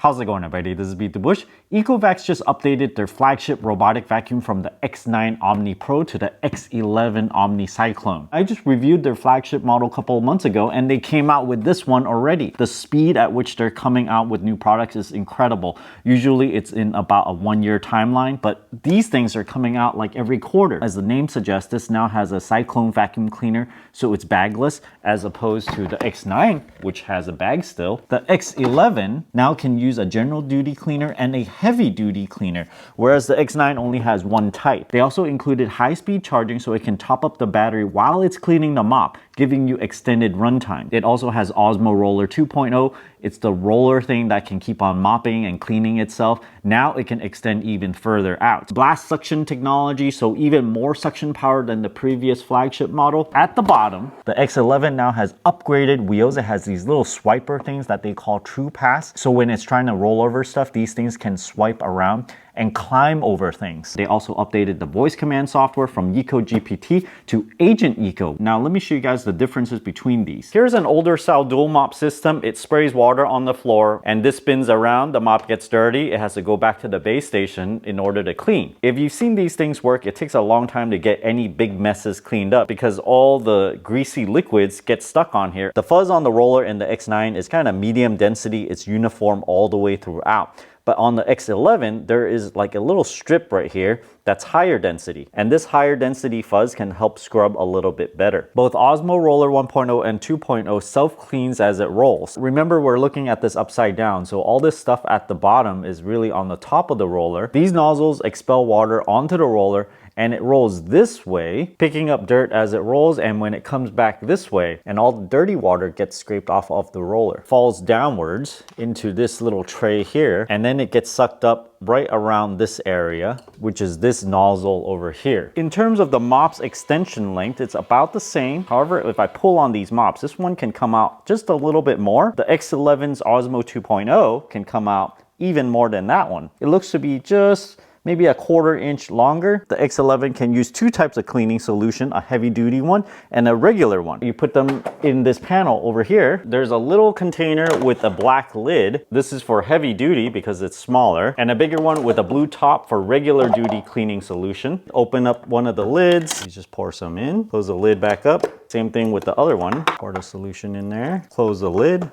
How's it going, everybody? This is BeatTheBush. ECOVACS just updated their flagship robotic vacuum from the X9 Omni Pro to the X11 OmniCyclone. I just reviewed their flagship model a couple of months ago and they came out with this one already. The speed at which they're coming out with new products is incredible. Usually it's in about a 1-year timeline, but these things are coming out like every quarter. As the name suggests, this now has a cyclone vacuum cleaner, so it's bagless, as opposed to the X9, which has a bag still. The X11 now can use a general duty cleaner and a heavy duty cleaner, whereas the X9 only has one type. They also included high-speed charging so it can top up the battery while it's cleaning the mop, giving you extended runtime. It also has Osmo Roller 2.0. It's the roller thing that can keep on mopping and cleaning itself. Now it can extend even further out. Blast suction technology, so even more suction power than the previous flagship model. At the bottom, the X11 now has upgraded wheels. It has these little swiper things that they call True Pass. So when it's trying to roll over stuff, these things can swipe around and climb over things. They also updated the voice command software from Eco GPT to Agent Eco. Now let me show you guys the differences between these. Here's an older style dual mop system. It sprays water on the floor and this spins around, the mop gets dirty, it has to go back to the base station in order to clean. If you've seen these things work, it takes a long time to get any big messes cleaned up because all the greasy liquids get stuck on here. The fuzz on the roller in the X9 is kind of medium density, it's uniform all the way throughout. But on the X11, there is like a little strip right here that's higher density. And this higher density fuzz can help scrub a little bit better. Both Osmo Roller 1.0 and 2.0 self-cleans as it rolls. Remember, we're looking at this upside down, so all this stuff at the bottom is really on the top of the roller. These nozzles expel water onto the roller and it rolls this way, picking up dirt as it rolls, and when it comes back this way, and all the dirty water gets scraped off of the roller, falls downwards into this little tray here, and then it gets sucked up right around this area, which is this nozzle over here. In terms of the mop's extension length, it's about the same. However, if I pull on these mops, this one can come out just a little bit more. The X11's Osmo 2.0 can come out even more than that one. It looks to be just maybe a 1/4 inch longer. The X11 can use two types of cleaning solution, a heavy duty one and a regular one. You put them in this panel over here. There's a little container with a black lid. This is for heavy duty because it's smaller, and a bigger one with a blue top for regular duty cleaning solution. Open up one of the lids. You just pour some in, close the lid back up. Same thing with the other one. Pour the solution in there, close the lid,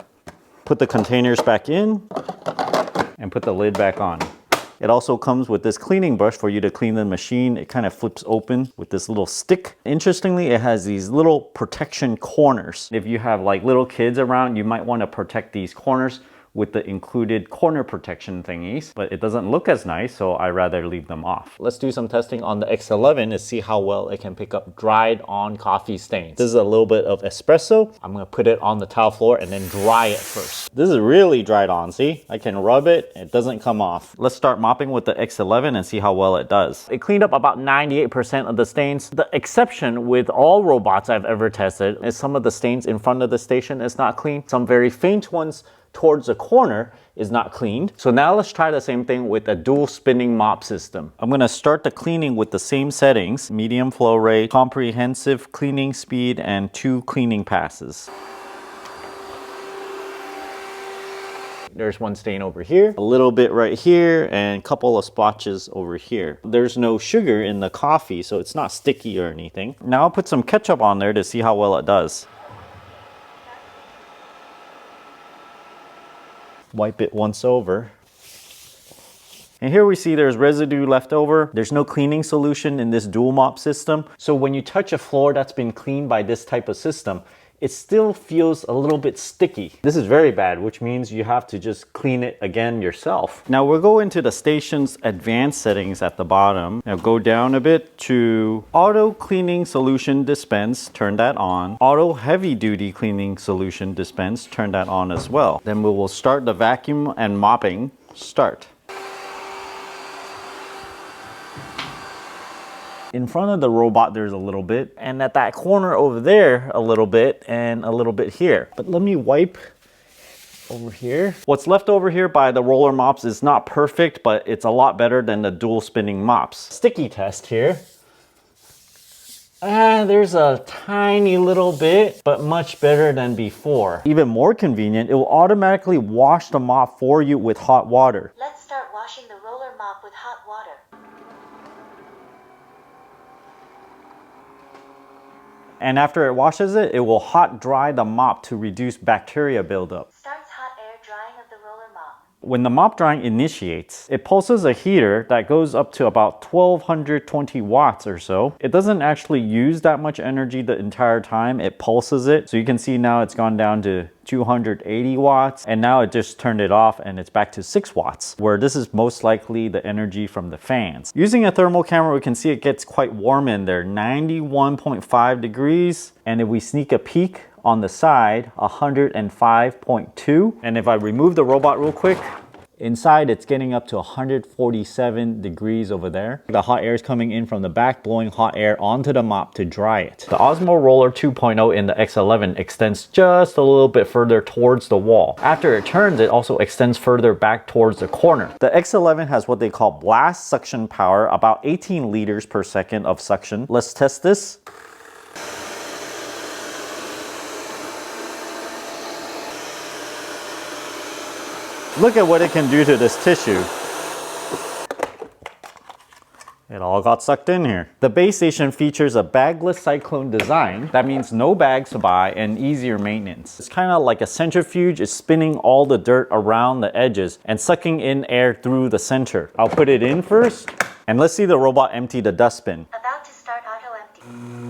put the containers back in, and put the lid back on. It also comes with this cleaning brush for you to clean the machine. It kind of flips open with this little stick. Interestingly, it has these little protection corners. If you have like little kids around, you might want to protect these corners with the included corner protection thingies, but it doesn't look as nice, so I rather leave them off. Let's do some testing on the X11 to see how well it can pick up dried on coffee stains. This is a little bit of espresso. I'm gonna put it on the tile floor and then dry it first. This is really dried on, see? I can rub it, it doesn't come off. Let's start mopping with the X11 and see how well it does. It cleaned up about 98% of the stains. The exception with all robots I've ever tested is some of the stains in front of the station is not clean. Some very faint ones towards the corner is not cleaned. So now let's try the same thing with a dual spinning mop system. I'm gonna start the cleaning with the same settings, medium flow rate, comprehensive cleaning speed, and 2 cleaning passes. There's one stain over here, a little bit right here, and a couple of splotches over here. There's no sugar in the coffee, so it's not sticky or anything. Now I'll put some ketchup on there to see how well it does. Wipe it once over. And here we see there's residue left over. There's no cleaning solution in this dual mop system. So when you touch a floor that's been cleaned by this type of system, it still feels a little bit sticky. This is very bad, which means you have to just clean it again yourself. Now we'll go into the station's advanced settings at the bottom. Now go down a bit to auto cleaning solution dispense, turn that on. Auto heavy duty cleaning solution dispense, turn that on as well. Then we will start the vacuum and mopping, start. In front of the robot, there's a little bit, and at that corner over there, a little bit, and a little bit here. But let me wipe over here. What's left over here by the roller mops is not perfect, but it's a lot better than the dual spinning mops. Sticky test here. There's a tiny little bit, but much better than before. Even more convenient, it will automatically wash the mop for you with hot water. Let's start washing the roller mop with hot water. And after it washes it, it will hot dry the mop to reduce bacteria buildup. Starts hot air drying of the roller mop. When the mop drying initiates, it pulses a heater that goes up to about 1220 watts or so. It doesn't actually use that much energy the entire time. It pulses it. So you can see now it's gone down to 280 watts, and now it just turned it off and it's back to 6 watts, where this is most likely the energy from the fans. Using a thermal camera, we can see it gets quite warm in there, 91.5 degrees. And if we sneak a peek on the side, 105.2. And if I remove the robot real quick, inside it's getting up to 147 degrees over there. The hot air is coming in from the back, blowing hot air onto the mop to dry it. The Osmo Roller 2.0 in the X11 extends just a little bit further towards the wall. After it turns, it also extends further back towards the corner. The X11 has what they call blast suction power, about 18 liters per second of suction. Let's test this. Look at what it can do to this tissue. It all got sucked in here. The base station features a bagless cyclone design. That means no bags to buy and easier maintenance. It's kind of like a centrifuge. It's spinning all the dirt around the edges and sucking in air through the center. I'll put it in first, and let's see the robot empty the dustbin. About to start auto empty.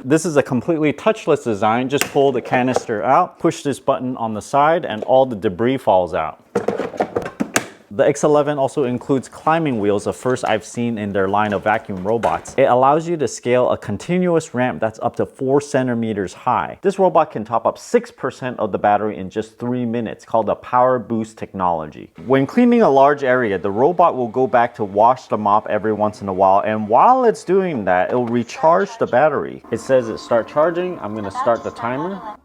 This is a completely touchless design. Just pull the canister out, push this button on the side, and all the debris falls out. The X11 also includes climbing wheels, the first I've seen in their line of vacuum robots. It allows you to scale a continuous ramp that's up to 4 centimeters high. This robot can top up 6% of the battery in just 3 minutes, called the Power Boost technology. When cleaning a large area, the robot will go back to wash the mop every once in a while, and while it's doing that, it'll recharge the battery. It says it start charging. I'm gonna start the timer.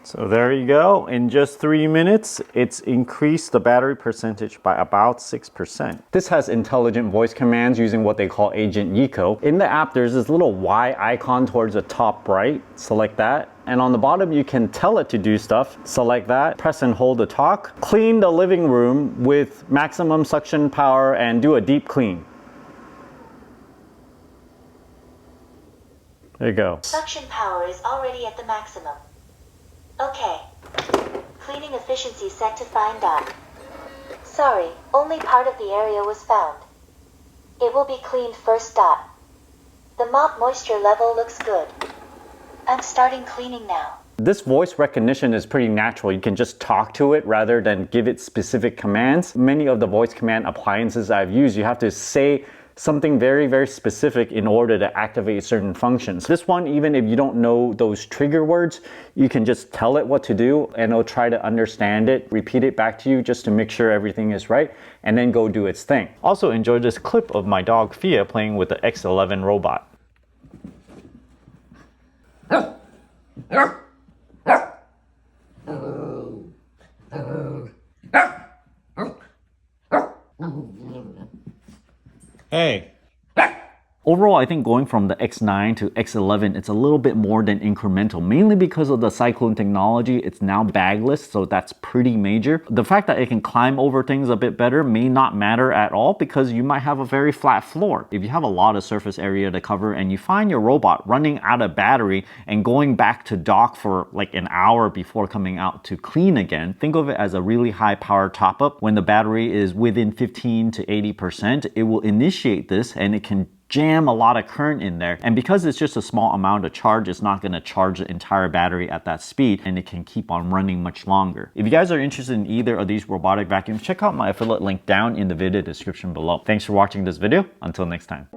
So there you go. In just 3 minutes, it's increased the battery percentage by about 6%. This has intelligent voice commands using what they call Agent Eco. In the app, there's this little Y icon towards the top right. Select that. And on the bottom, you can tell it to do stuff. Select that, press and hold to talk. Clean the living room with maximum suction power and do a deep clean. There you go. Suction power is already at the maximum. Okay. Cleaning efficiency set to fine dot. Sorry, only part of the area was found. It will be cleaned first dot. The mop moisture level looks good. I'm starting cleaning now. This voice recognition is pretty natural. You can just talk to it rather than give it specific commands. Many of the voice command appliances I've used, you have to say something very, very specific in order to activate certain functions. This one, even if you don't know those trigger words, you can just tell it what to do and it'll try to understand it, repeat it back to you just to make sure everything is right, and then go do its thing. Also enjoy this clip of my dog Fia playing with the X11 robot. Hey. Overall, I think going from the X9 to X11, it's a little bit more than incremental, mainly because of the Cyclone technology. It's now bagless, so that's pretty major. The fact that it can climb over things a bit better may not matter at all because you might have a very flat floor. If you have a lot of surface area to cover and you find your robot running out of battery and going back to dock for like an hour before coming out to clean again, think of it as a really high power top up. When the battery is within 15 to 80%, it will initiate this and it can jam a lot of current in there. And because it's just a small amount of charge, it's not going to charge the entire battery at that speed and it can keep on running much longer. If you guys are interested in either of these robotic vacuums, check out my affiliate link down in the video description below. Thanks for watching this video. Until next time.